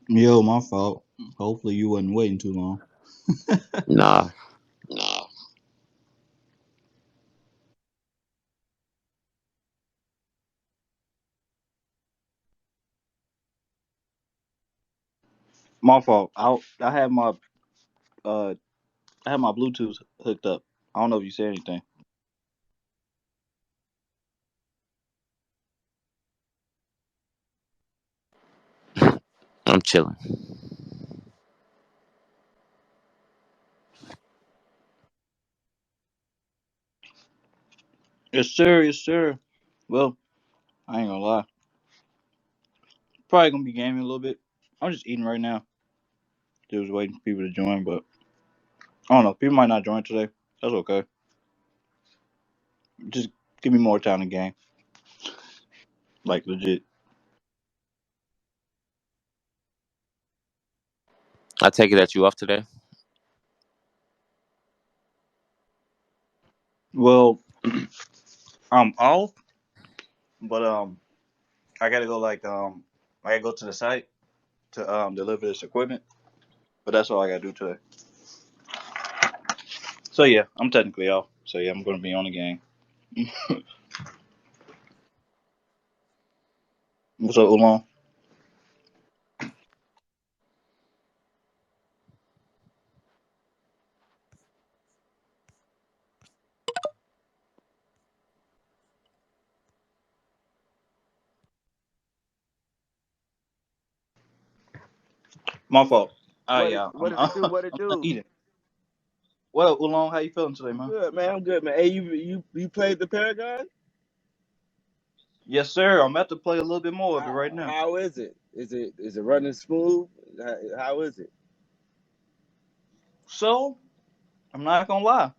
Yo, my fault. Hopefully you wasn't waiting too long. Nah, Nah. My fault. I had my uh I had my Bluetooth hooked up. I don't know if you said anything. I'm chilling. Yes sir, yes sir. Well, I ain't gonna lie. Probably gonna be gaming a little bit. I'm just eating right now. Just waiting for people to join, but I don't know. People might not join today. That's okay. Just give me more time to game. Like legit. I take it that you off today. Well, I'm off, but I gotta go I gotta go to the site to deliver this equipment. But that's all I gotta do today. So yeah, I'm technically off. So yeah, I'm gonna be on the game. What's up, Ulon? My fault. Oh What it yeah, what it do? What it I'm done do? eating. What up, Ulon? How you feeling today, man? Good man, I'm good man. Hey, you played the Paragon? Yes, sir. I'm about to play a little bit more of it right now. How is it? Is it running smooth? How is it? So I'm not gonna lie.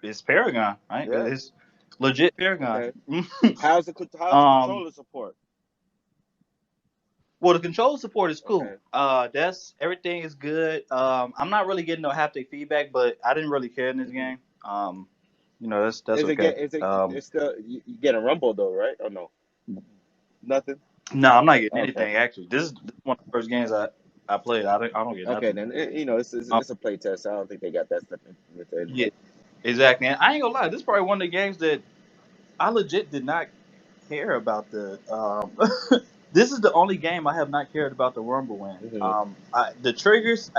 It's Paragon, right? Yeah. It's legit Paragon. Okay. How's the um, controller support? well, the controller support is cool. Okay. That's everything is good. I'm not really getting no haptic feedback, but I didn't really care in this hmm game. That's Is it okay. get is it it's still you get a rumble though, right? Or no? Nothing. No, I'm not getting Okay. anything actually. This is one of the first games I played. I don't get Okay, nothing. then it's Um, it's a play test. So I don't think they got that stuff with it yeah, anyway. exactly. And I ain't gonna lie. This is probably one of the games that I legit did not care about the. This is the only game I have not cared about the Rumble in. hmm The triggers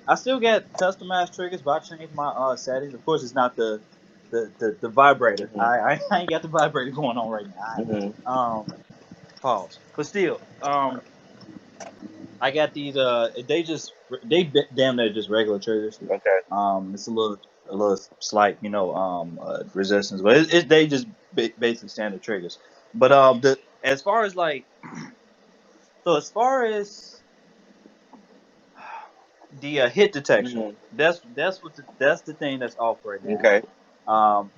I still got customized triggers, but I changed my settings. Of course, it's not the vibrator. hmm I ain't got the vibrator going on right now. hmm Pause. But still, I got these. Damn near just regular triggers. Okay. It's a little slight, resistance, but they just basic standard triggers. But the as far as like so as far as the hit detection, hmm that's the thing that's off right now. Okay. Um,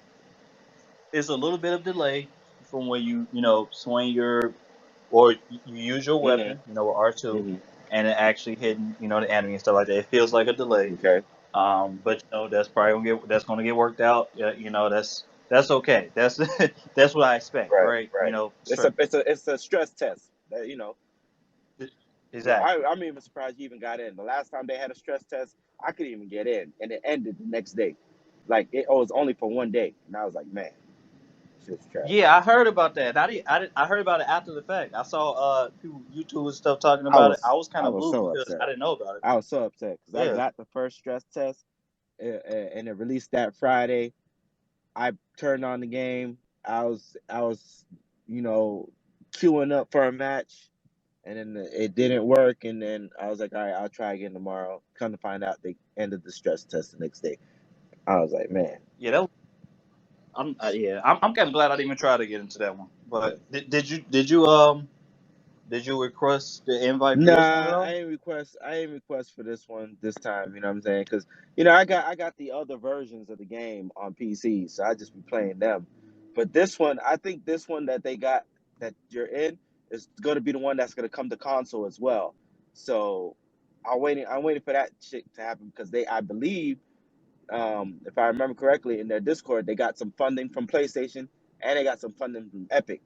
it's a little bit of delay from when you swing your or you use your hmm weapon, R2, hmm and it actually hitting the enemy and stuff like that. It feels like a delay. Okay. But that's probably gonna get worked out. That's okay. That's that's what I expect, Right. right? Right. It's Stress. a stress test. That. Yeah, Exactly. I'm even surprised you even got in. The last time they had a stress test, I couldn't even get in, and it ended the next day. Like it was only for one day, and I was like, man, shit's trash. Yeah, I heard about that. I heard about it after the fact. I saw people YouTube and stuff talking I about it. I was was kind I of was blew so because I upset. didn't know about it. I was so upset because I Yeah. got the first stress test, and it released that Friday. I turned on the game. I was, you know, queuing up for a match, and then it didn't work. And then I was like, all right, I'll try again tomorrow. Come to find out, they ended the stress test the next day. I was like, man, Yeah, I'm kind of glad I didn't even try to get into that one. But did you request the invite for this one at nah, all? I ain't request for this one this time. You know what I'm saying? Because I got the other versions of the game on PC, so I just be playing them. But this one, I think this one that they got that you're in is going to be the one that's going to come to console as well. So I'm waiting for that shit to happen because I believe, if I remember correctly, in their Discord, they got some funding from PlayStation and they got some funding from Epic.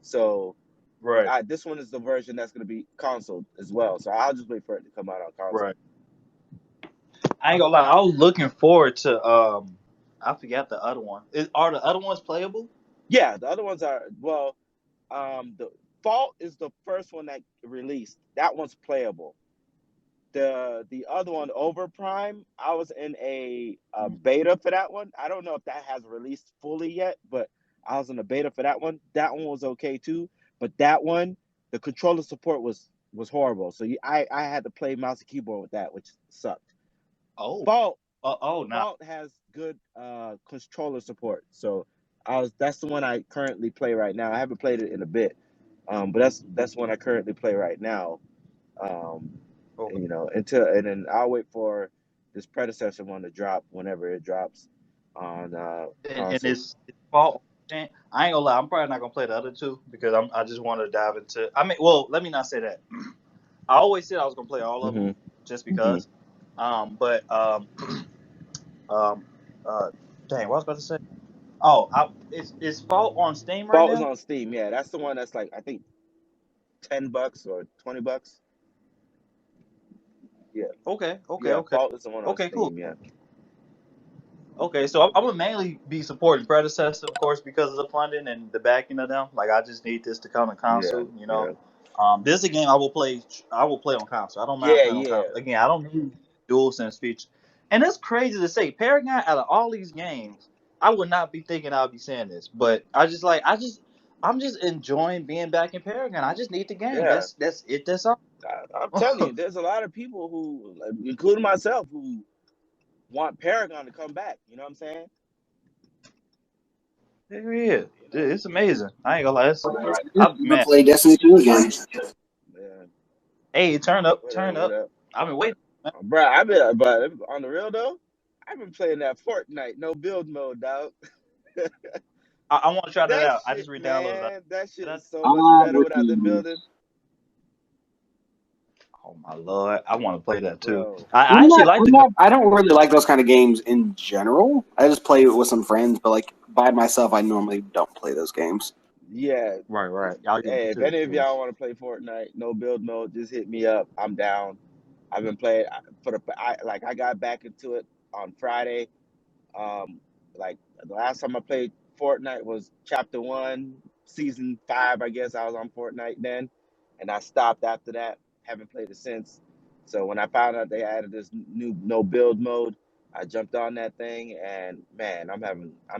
So Right. This one is the version that's going to be console as well. So I'll just wait for it to come out on console. Right. I ain't gonna lie. I was looking forward to I forgot the other one. Are the other ones playable? Yeah, the other ones are the Fault is the first one that released. That one's playable. The other one, Over Prime, I was in a beta for that one. I don't know if that has released fully yet, but I was in a beta for that one. That one was okay too, but that one, the controller support was horrible. So I had to play mouse and keyboard with that, which sucked. Oh. Fault Nah. Fault has good controller support. So that's the one I currently play right now. I haven't played it in a bit, but that's one I currently play right now. Um, Okay. and then I'll wait for this predecessor one to drop whenever it drops on And console. it's fault. I ain't gonna lie. I'm probably not gonna play the other two because I just want to dive into. I mean, well, let me not say that. I always said I was gonna play all of them Mm-hmm. just Mm-hmm. because. But um, uh, dang, what I was about to say. Oh, it's fault on Steam right Fault is now. on Steam. Yeah, that's the one that's like I think $10 or $20. Yeah, Okay, okay, yeah. okay, Fault is the one on okay, cool. Steam. Yeah, Okay, so I'm gonna mainly be supporting predecessor, of course, because of the funding and the backing of them. Like, I just need this to come in yeah, console. yeah, This is a game I will play. I will play on console. I don't mind yeah, playing on yeah. console. Again, I don't need dual sense feature. And it's crazy to say, Paragon, out of all these games, I would not be thinking I'd be saying this, but I'm just enjoying being back in Paragon. I just need the game. Yeah. That's it. That's all. I'm telling you, there's a lot of people who, like, including myself, who want Paragon to come back. You know what I'm saying? There he is. You know, It's amazing. I ain't gonna lie. I'm gonna Man. play Destiny 2 again. yeah. Hey, turn up, What up? turn What up. up? I've been waiting. Man. Bro, I've been, but on the real though, I've been playing that Fortnite no build mode, dog. I want to try that That out. I shit, just re-downloaded man, that shit it. is so much I'm better with without the you. building, Oh my lord, I want to play that too. bro. I actually like the gun. I don't really like those kind of games in general. I just play it with some friends, but like by myself, I normally don't play those games. Yeah. Right, right. Y'all get me Hey, if too. any of Yeah. y'all want to play Fortnite no build mode, just hit me up. I'm down. I've been playing I got back into it on Friday. Um, like the last time I played Fortnite was Chapter 1, Season 5. I guess I was on Fortnite then, and I stopped after that. Haven't played it since. So when I found out they added this new no build mode, I jumped on that thing, and man, I'm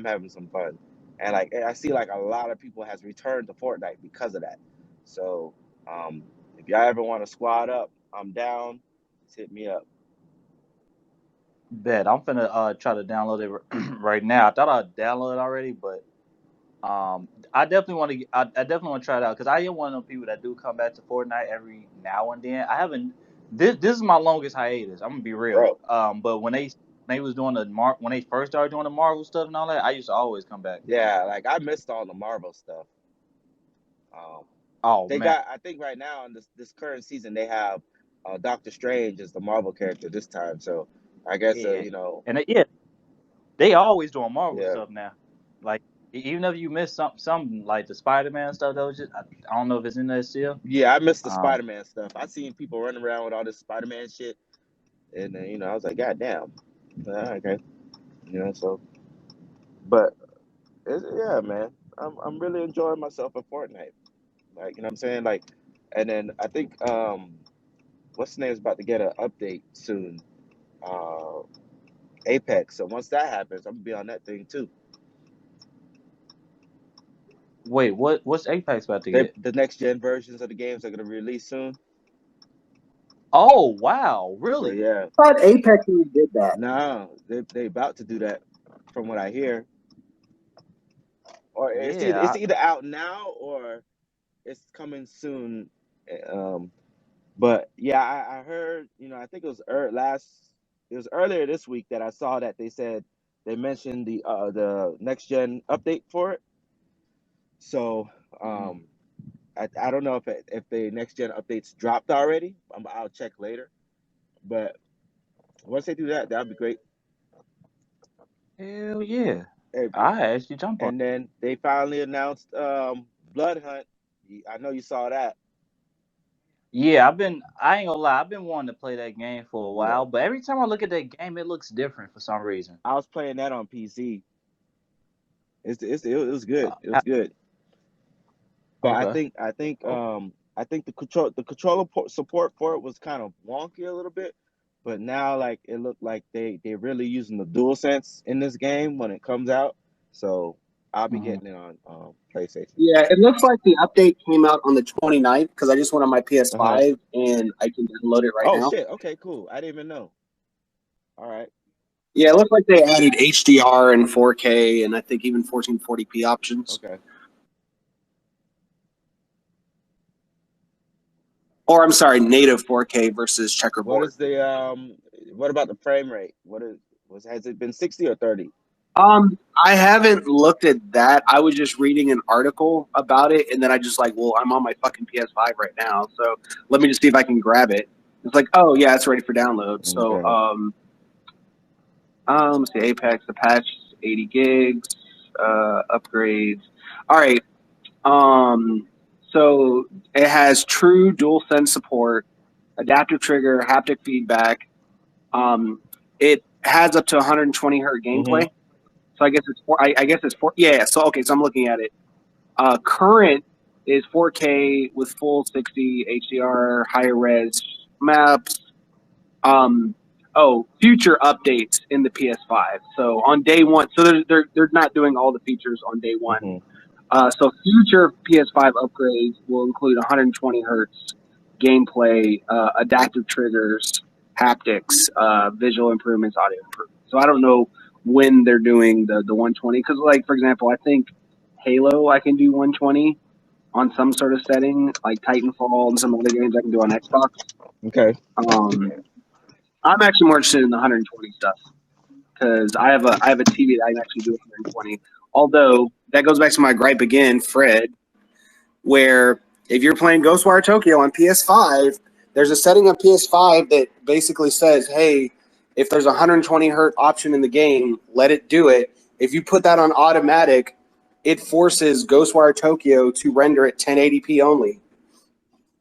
having some fun. And like I see like a lot of people has returned to Fortnite because of that. So um, if y'all ever want to squad up, I'm down. Just hit me up. Bet I'm finna try to download it right now. I thought I'd download it already, but I definitely want to. I definitely want to try it out because I am one of those people that do come back to Fortnite every now and then. I haven't. This is my longest hiatus. I'm gonna be real. Bro, But when they was doing when they first started doing the Marvel stuff and all that, I used to always come back. yeah, like I missed all the Marvel stuff. Um, Oh they man, got, I think right now in this current season they have Doctor Strange as the Marvel character this time. So I guess yeah, and they always doing Marvel yeah, stuff now. Like even if you miss some like the Spider Man stuff that was just I don't know if it's in there still. yeah. I missed the Um, Spider Man stuff. I seen people running around with all this Spider Man shit, and then I was like, God damn, okay, So, but yeah, man, I'm really enjoying myself at Fortnite. Like what I'm saying, like, and then I think what's the name's about to get an update soon. Uh, Apex. So once that happens, I'm gonna be on that thing too. wait, what's Apex about to They get? the next gen versions of the games are gonna release soon. Oh wow, So really? yeah, I thought Apex really did that. no, they about to do that, from what I hear. Or it's Yeah, either out now or it's coming soon. Um, but yeah, I heard. I think it was It was earlier this week that I saw that they said they mentioned the next gen update for it. So mm, um, I don't know if the next gen updates dropped already. I'll check later. But once they do that, that'd be great. hell yeah. Hey, I actually jump on. and then they finally announced Blood Hunt. I know you saw that. Yeah, I ain't gonna lie, I've been wanting to play that game for a Yeah, while, but every time I look at that game, it looks different for some reason. I was playing that on PC. It was good. Uh, It was ha- good. But okay. Okay. I think the controller support for it was kind of wonky a little bit. But now like it looked like they're really using the DualSense in this game when it comes out. So I'll be Mhm. getting it on PlayStation. Yeah, it looks like the update came out on the 29th because I just went on my Uh huh. PS5 and I can download it right Oh now. shit. Okay, cool. I didn't even know. All right. Yeah, it looks like they added HDR and 4K and I think even 1440p options. Okay. Or I'm sorry, native 4K versus What checkerboard. is the what about the frame rate? Has it been 60 or 30? I haven't looked at that. I was just reading an article about it, and then I just like, well, I'm on my fucking PS5 right now, so let me just see if I can grab it. It's like, oh yeah, it's ready for download. So, Okay. let's see, Apex, the patch, 80 gigs, upgrades. All right. So it has true DualSense support, adaptive trigger, haptic feedback. It has up to 120 hertz Mhm. gameplay. So I guess it's four. I guess it's four. Yeah. So okay. So I'm looking at it. Current is 4K with full 60 HDR, higher res maps. Um, future updates in the PS5. So on day one, so they're not doing all the features on day one. Mhm. So future PS5 upgrades will include 120 hertz gameplay, adaptive triggers, haptics, visual improvements, audio improvements. So I don't know when they're doing the 120 because, like for example, I think Halo I can do 120 on some sort of setting, like Titanfall and some other games I can do on Xbox. Okay. Um, I'm actually more interested in the 120 stuff because I have a TV that I can actually do 120. Although that goes back to my gripe again, Fred, where if you're playing Ghostwire Tokyo on PS5, there's a setting on PS5 that basically says, hey, if there's a 120 hertz option in the game, let it do it. If you put that on automatic, it forces Ghostwire Tokyo to render at 1080p only.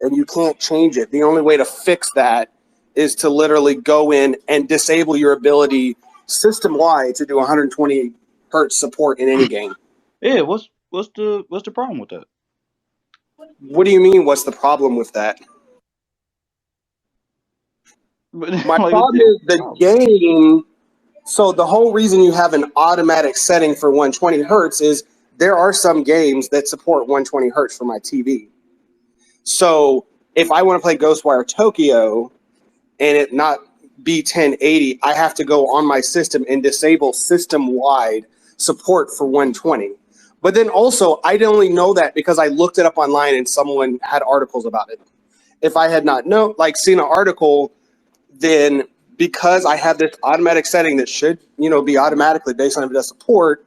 And you can't change it. The only way to fix that is to literally go in and disable your ability system wide to do 120 hertz support in any game. Yeah, what's the problem with that? What do you mean? What's the problem with that? My Like, problem what's is the the problem? game. So the whole reason you have an automatic setting for 120 hertz is there are some games that support 120 hertz for my TV. So if I want to play Ghostwire Tokyo and it not be 1080, I have to go on my system and disable system-wide support for 120. But then also, I only know that because I looked it up online and someone had articles about it. If I had not seen an article, then because I have this automatic setting that should, be automatically based on if it does support,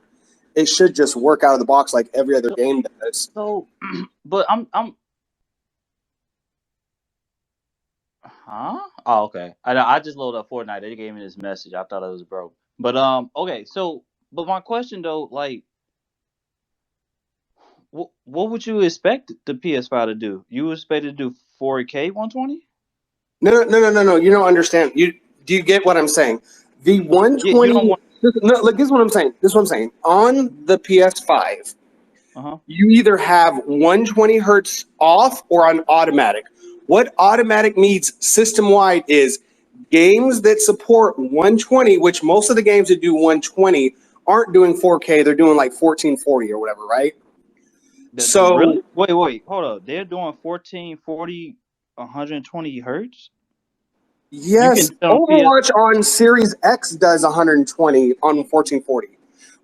it should just work out of the box like every other So, game does. so but I'm huh? Oh, okay. I just loaded up Fortnite. They gave me this message. I thought it was broke. But okay. So, but my question though, like, what would you expect the PS5 to do? You expect it to do 4K 120? No. You don't understand. Do you get what I'm saying? The You don't 120. want. No, look, this is what I'm saying. This is what I'm saying. On the PS5, Uh huh. you either have 120 hertz off or on automatic. What automatic means system wide is games that support 120, which most of the games that do 120 aren't doing 4K. They're doing like 1440 or whatever, right? So Really? Wait. Hold up. They're doing 1440, 120 hertz. You yes, can tell on PS. Overwatch on Series X does 120 on 1440.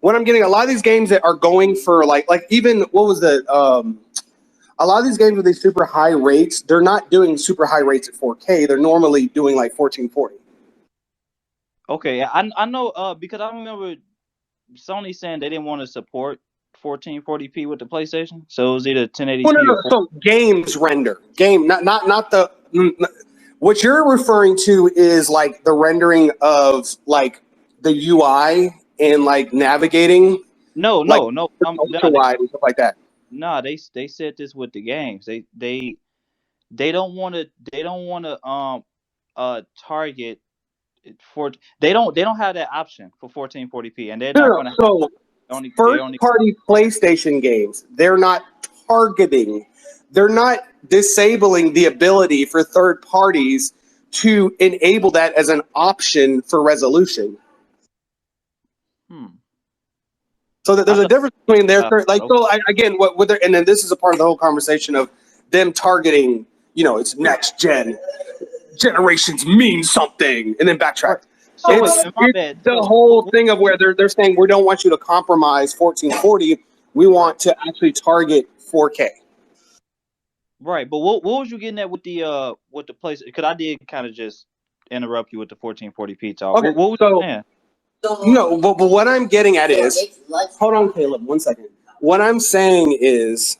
When I'm getting a lot of these games that are going for like even what was the a lot of these games with these super high rates, they're not doing super high rates at 4K. They're normally doing like 1440. Okay, I know because I remember Sony saying they didn't want to support 1440p with the PlayStation, so it was either Well, 1080p or no. 4. So games render game, not the. What you're referring to is like the rendering of like the UI and like navigating, No, like no, no. ultra Nah, wide and stuff like that. nah, they said this with the games. They don't want to target for they don't have that option for 1440p, and they're No, not no. going to have So they first only party PlayStation games, they're not targeting, they're not disabling the ability for third parties to enable that as an option for resolution. hmm. So that I there's a thought difference between their like okay. so again what they're, and then this is a part of the whole conversation of them targeting, it's next generations mean something, and then backtrack. Right. So and my It's bad. the So whole thing of where they're saying we don't want you to compromise 1440. We right. want to actually target 4K. Right, but what was you getting at with the place? Because I did kind of just interrupt you with the 1440p talk. Okay, What was so you saying? but what I'm getting at is, hold on, Caleb, 1 second. What I'm saying is,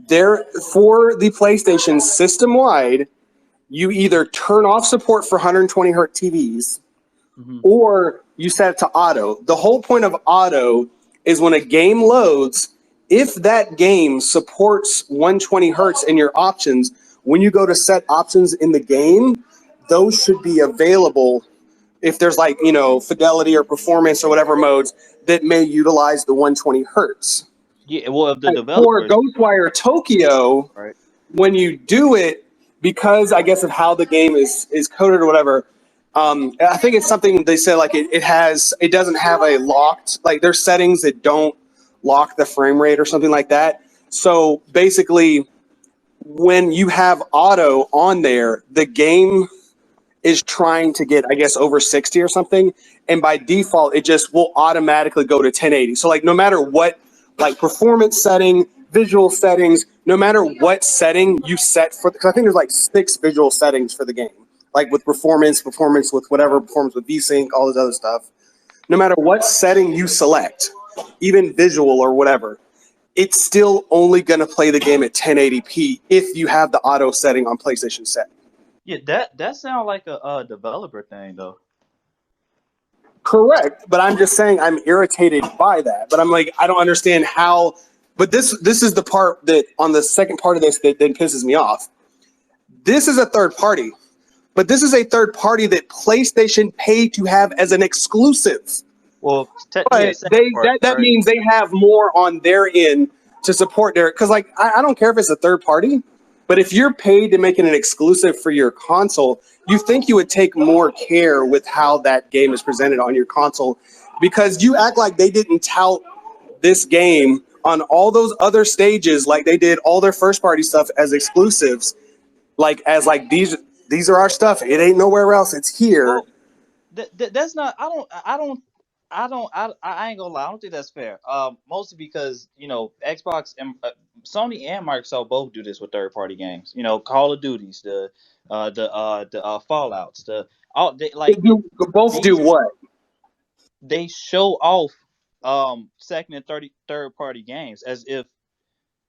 there for the PlayStation system wide, you either turn off support for 120 hertz TVs Hmm. or you set it to auto. The whole point of auto is when a game loads, if that game supports 120 hertz in your options, when you go to set options in the game, those should be available if there's like, fidelity or performance or whatever modes that may utilize the 120 hertz. Yeah, well, if the For developers, Ghostwire Tokyo, right? when you do it, because I guess of how the game is coded or whatever, I think it's something they said like it doesn't have a locked, like there's settings that don't lock the frame rate or something like that. So basically, when you have auto on there, the game is trying to get, I guess, over 60 or something, and by default it just will automatically go to 1080. So like no matter what, like performance setting, visual settings, no matter what setting you set for, because I think there's like 6 visual settings for the game, like with performance with whatever, performance with VSync, all this other stuff. No matter what setting you select, even visual or whatever, it's still only going to play the game at 1080p if you have the auto setting on PlayStation set. Yeah, that sounds like a developer thing though. Correct, but I'm just saying I'm irritated by that. But I'm like, I don't understand how. But this is the part that on the second part of this that then pisses me off. This is a third party, but this is a third party that PlayStation paid to have as an exclusive. Well, yeah, But second party, that right? means they have more on their end to support their, because like I don't care if it's a third party, but if you're paid to make it an exclusive for your console, you think you would take more care with how that game is presented on your console, because you act like they didn't tout this game on all those other stages like they did all their first party stuff as exclusives, like as like these are our stuff. It ain't nowhere else. It's here. Well, that's not. I ain't gonna lie. I don't think that's fair. Mostly because Xbox and Sony and Microsoft both do this with third party games. Call of Duties, the Fallout's, all they They like it. do, both do These what? they show off second and third party games as if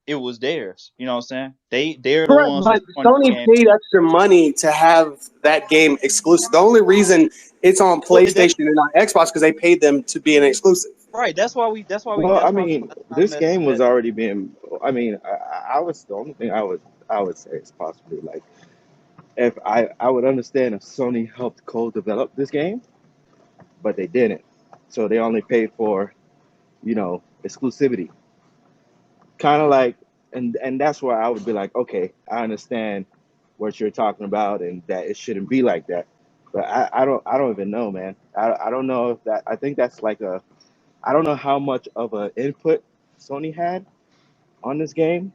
it was theirs. You know what I'm saying? They're the Correct, ones but that's showing the Sony game. paid extra money to have that game exclusive. The only reason it's on Well, PlayStation and not Xbox because they paid them to be an exclusive. right. Well, I mean, That's why I this messed game was that. already being. I mean, I was the only thing I would say is possibly like if I would understand if Sony helped co-develop this game, but they didn't, so they only paid for exclusivity. Kind of like, and that's where I would be like, okay, I understand what you're talking about, and that it shouldn't be like that. But I don't even know, man. I don't know if that. I think that's like a. I don't know how much of an input Sony had on this game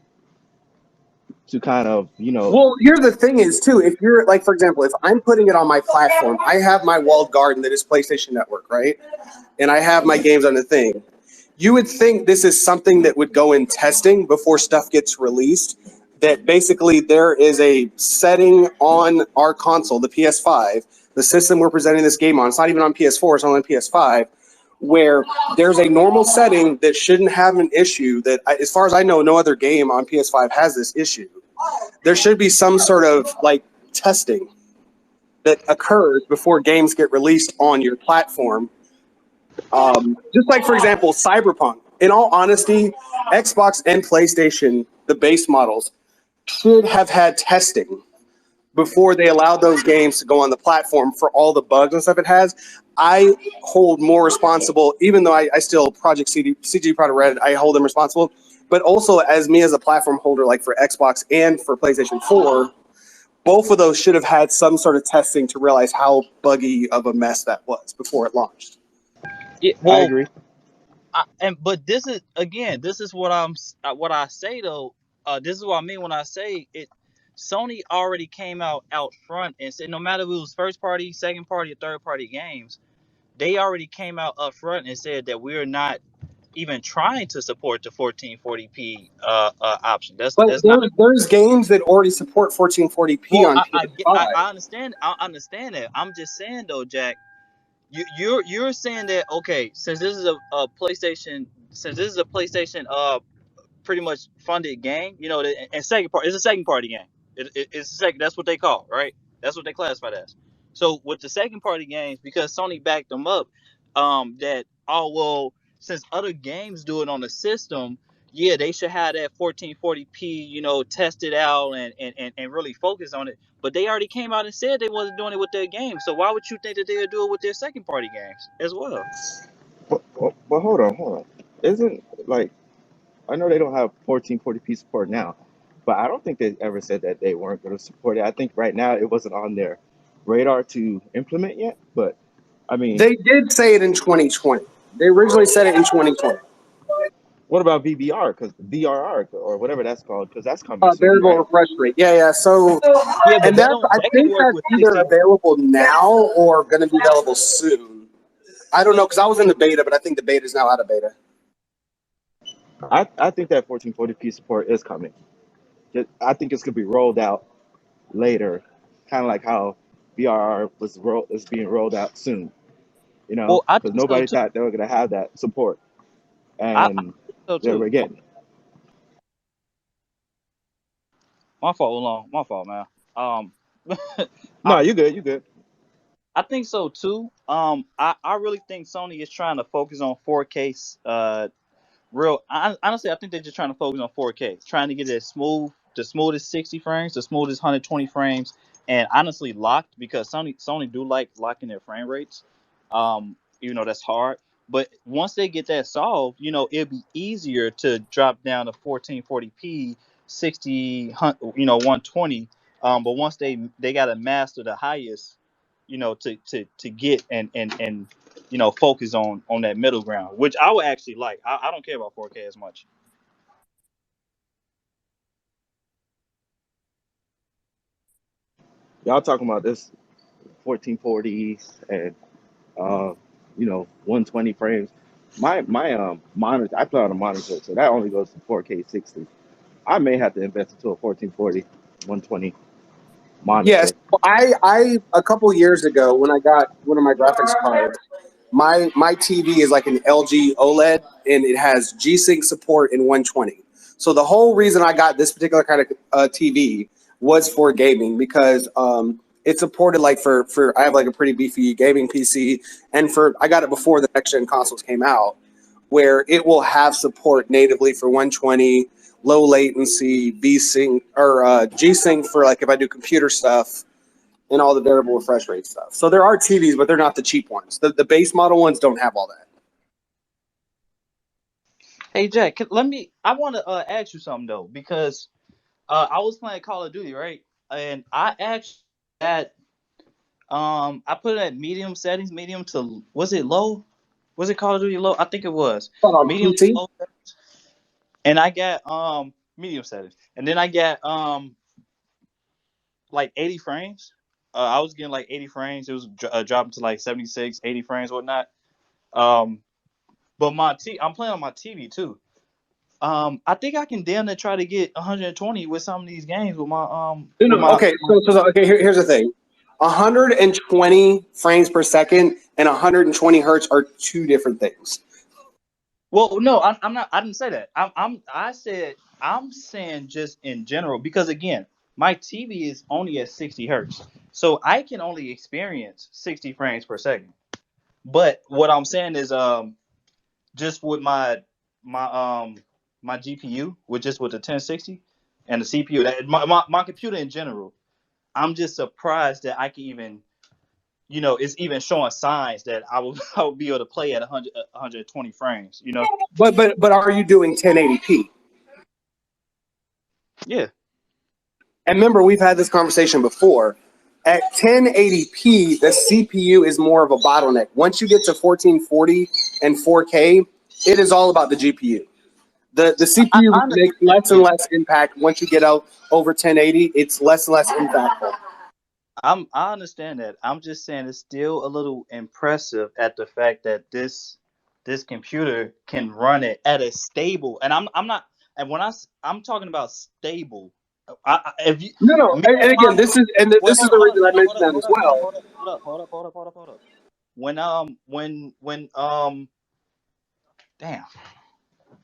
to kind of Well, here's the thing is too, if you're like, for example, if I'm putting it on my platform, I have my walled garden that is PlayStation Network, right? And I have my games on the thing. You would think this is something that would go in testing before stuff gets released. That basically there is a setting on our console, the PS5, the system we're presenting this game on. It's not even on PS4, it's only on PS5, where there's a normal setting that shouldn't have an issue. That, as far as I know, no other game on PS5 has this issue. There should be some sort of like testing that occurs before games get released on your platform. Just like, for example, Cyberpunk. in all honesty, Xbox and PlayStation, the base models, should have had testing before they allowed those games to go on the platform for all the bugs and stuff it has. I hold more responsible, even though I still Project CG Project Red, I hold them responsible. But also as me as a platform holder, like for Xbox and for PlayStation 4, both of those should have had some sort of testing to realize how buggy of a mess that was before it launched. Yeah, I well, agree. but this is again, this is what what I say though. This is what I mean when I say it. Sony already came out front and said no matter if it was first party, second party, or third party games, they already came out up front and said that we're not even trying to support the 1440p option. But That's not. there's games that already support 1440p Well, on PS5. I understand. I understand that. I'm just saying though, Jack. You're saying that okay, since this is a PlayStation, since this is a PlayStation pretty much funded game, you know, and second part it's a second party game. It's second. That's what they call it, right. That's what they classify it as. So with the second party games, because Sony backed them up, that oh well, since other games do it on the system, yeah, they should have that 1440p, you know, tested out and really focus on it. But they already came out and said they wasn't doing it with their games. So why would you think that they would do it with their second party games as well? But hold on, hold on. Isn't like I know they don't have 1440p support now, but I don't think they ever said that they weren't going to support it. I think right now it wasn't on their radar to implement yet. But I mean, They did say it in 2020. They originally said it in 2020. what about VBR? Because VRR or whatever that's called, because that's coming soon, Variable right? refresh rate. Yeah, yeah. So, Yeah, but and that's I that can think work that's with either 60. available now or going to be available soon. I don't know because I was in the beta, but I think the beta is now out of beta. I think that 1440p support is coming. I think it's going to be rolled out later, kind of like how VRR is being rolled out soon. You know, Well, I because think so nobody too. thought they were going to have that support, I and think so there too. we're getting it. My fault, Long. My fault, man. Um, No, I you good, you good. I think so too. I really think Sony is trying to focus on 4K. Honestly, I think they're just trying to focus on 4K, trying to get it smooth, the smoothest 60 frames, the smoothest 120 frames, and honestly locked because Sony do like locking their frame rates. Even though that's hard, but once they get that solved, you know, it'll be easier to drop down to 1440p, 60, you know, 120. But once they got to master the highest, you know, to get and you know, focus on that middle ground, which I would actually like. I don't care about 4K as much. Y'all talking about this 1440 and uh, 120 frames. My monitor, I play on a monitor, so that only goes to 4K 60. I may have to invest into a 1440 120 Yes, monitor. I a couple years ago when I got one of my graphics cards, my TV is like an LG OLED and it has G-Sync support in 120. So the whole reason I got this particular kind of TV was for gaming because it supported like for I have like a pretty beefy gaming PC and for I got it before the next gen consoles came out where it will have support natively for 120, low latency, V-Sync or G-Sync for like if I do computer stuff and all the variable refresh rate stuff. So there are TVs, but they're not the cheap ones. The base model ones don't have all that. Hey Jack, I want to ask you something though, because I was playing Call of Duty, right? And I actually had I put it at medium settings, medium to was it low? Was it Call of Duty low? I think it was But on medium to PC, low, and I got medium settings, and then I got like 80 frames. I was getting like 80 frames. It was dropping to like 76, 80 frames, whatnot. Um, but I'm playing on my TV too. I think I can damn near try to get 120 with some of these games with my no, with no. my. Okay, okay. Here's the thing: 120 frames per second and 120 hertz are two different things. Well, no, I'm not. I didn't say that. I said I'm saying just in general because again, my TV is only at 60 hertz, so I can only experience 60 frames per second. But what I'm saying is just with my GPU with the 1060 and the CPU. My computer in general, I'm just surprised that I can even, it's even showing signs that I will I will be able to play at 120 frames. But are you doing 1080p? Yeah. And remember, we've had this conversation before. At 1080p, the CPU is more of a bottleneck. Once you get to 1440 and 4K, it is all about the GPU. The CPU I makes less and less impact once you get out over 1080. It's less and less impactful. I understand that. I'm just saying it's still a little impressive at the fact that this computer can run it at a stable, and I'm not, and I'm talking about stable. If you No, and again, this is the reason I mentioned that as well. Hold up. When damn,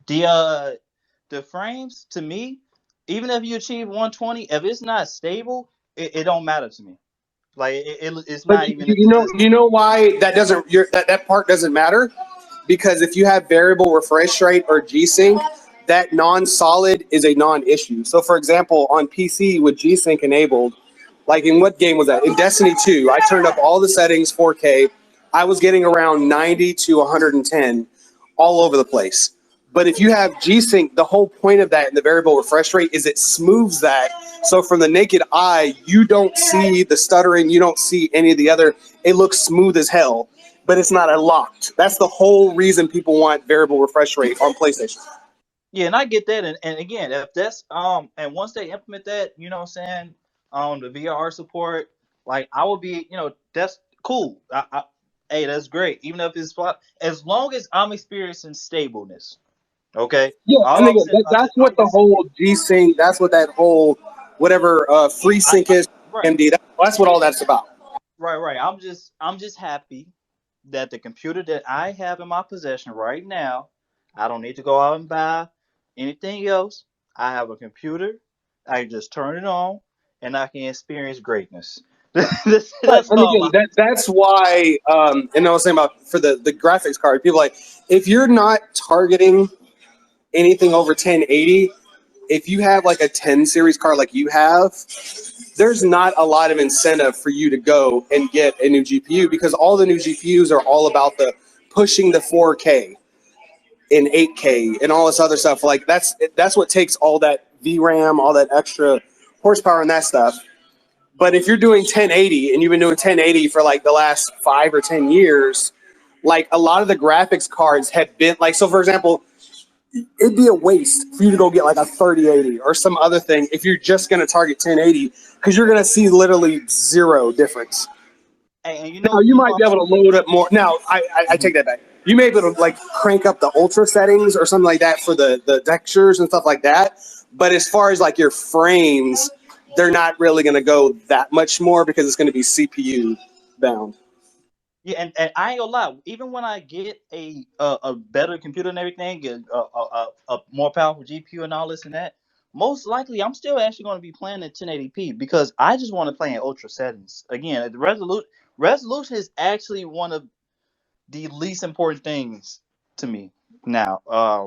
the frames to me, even if you achieve 120, if it's not stable, it don't matter to me. Like it's But not even. you know why that doesn't that part doesn't matter, because if you have variable refresh rate or G-Sync, that non-solid is a non-issue. So for example, on PC with G-Sync enabled, like in what game was that? In Destiny 2, I turned up all the settings 4K. I was getting around 90 to 110 all over the place. But if you have G-Sync, the whole point of that in the variable refresh rate is it smooths that. So from the naked eye, you don't see the stuttering, you don't see any of the other. It looks smooth as hell, but it's not locked. That's the whole reason people want variable refresh rate on PlayStation. Yeah, and I get that, and again, if that's and once they implement that, what I'm saying, the VR support, like I will be, that's cool. Hey, that's great. Even if it's as long as I'm experiencing stableness, okay. Yeah, and All I'm again, saying, that's what the whole G-Sync, that's what that whole whatever free sync is, right, MD. That's what all that's about. right. I'm just happy that the computer that I have in my possession right now, I don't need to go out and buy anything else. I have a computer. I can just turn it on and I can experience greatness. Right, That's and all again, that's why, and I was saying about for the graphics card, people like if you're not targeting anything over 1080, if you have like a 10 series card like you have, there's not a lot of incentive for you to go and get a new GPU because all the new GPUs are all about the pushing the 4K and 8K and all this other stuff. Like that's what takes all that VRAM, all that extra horsepower and that stuff. But if you're doing 1080 and you've been doing 1080 for like the last 5 or 10 years, like a lot of the graphics cards have been like, so for example, it'd be a waste for you to go get like a 3080 or some other thing if you're just going to target 1080 because you're going to see literally zero difference. And Now you might be able to load up more. Now I take that back. You may be able to like crank up the ultra settings or something like that for the textures and stuff like that. But as far as like your frames, they're not really going to go that much more because it's going to be CPU bound. Yeah, and I ain't gonna lie. Even when I get a better computer and everything, a more powerful GPU and all this and that, most likely I'm still actually going to be playing at 1080p because I just want to play in ultra settings. Again, the resolution is actually one of the least important things to me now.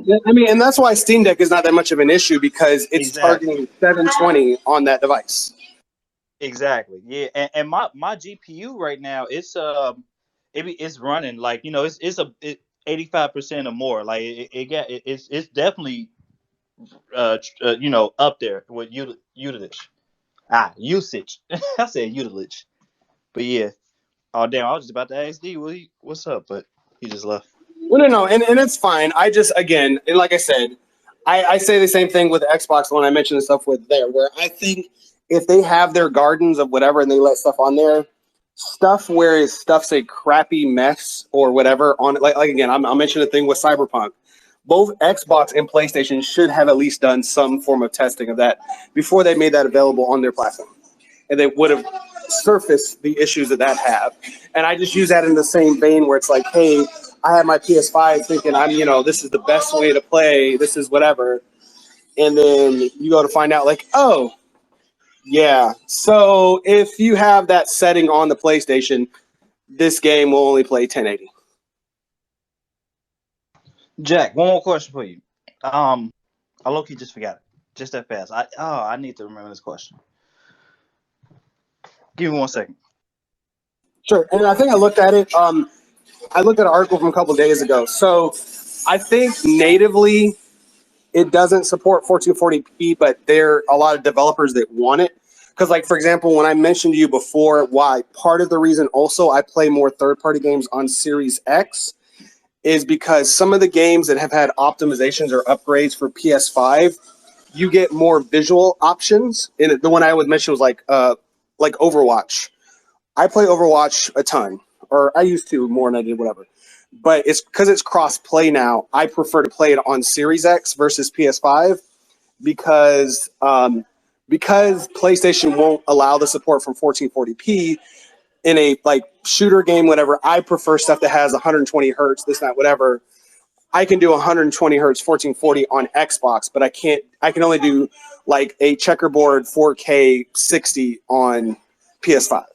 Yeah, I mean, and that's why Steam Deck is not that much of an issue because it's Exactly. targeting 720 on that device. Exactly. Yeah, and my GPU right now it's running like it's 85% or more. Like it's definitely up there with usage. Usage. I said usage. But yeah. Oh damn! I was just about to ask D what's up, but he just left. Well, no, and it's fine. I just, again, and like I said, I say the same thing with the Xbox when I mentioned the stuff with there, where I think if they have their gardens of whatever and they let stuff on there, stuff where stuff's a crappy mess or whatever on it, like again, I'll mention the thing with Cyberpunk. Both Xbox and PlayStation should have at least done some form of testing of that before they made that available on their platform. And they would have surfaced the issues that have. And I just use that in the same vein where it's like, hey, I have my PS5 thinking this is the best way to play, this is whatever. And then you go to find out like, oh, yeah. So if you have that setting on the PlayStation, this game will only play 1080. Jack, one more question for you. I low key just forgot it. Just that fast. I need to remember this question. Give me 1 second. Sure. And I think I looked at it. I looked at an article from a couple of days ago. So I think natively it doesn't support 1440p, but there are a lot of developers that want it. Because, like, for example, when I mentioned to you before why part of the reason also I play more third-party games on Series X is because some of the games that have had optimizations or upgrades for PS5, you get more visual options. And the one I would mention was like Overwatch. I play Overwatch a ton, or I used to more than I did, whatever. But it's because it's cross-play now. I prefer to play it on Series X versus PS5 because PlayStation won't allow the support from 1440p in a like shooter game, whatever. I prefer stuff that has 120 hertz, this, that, whatever. I can do 120 hertz 1440 on Xbox, but I can only do like a checkerboard 4K 60 on PS5.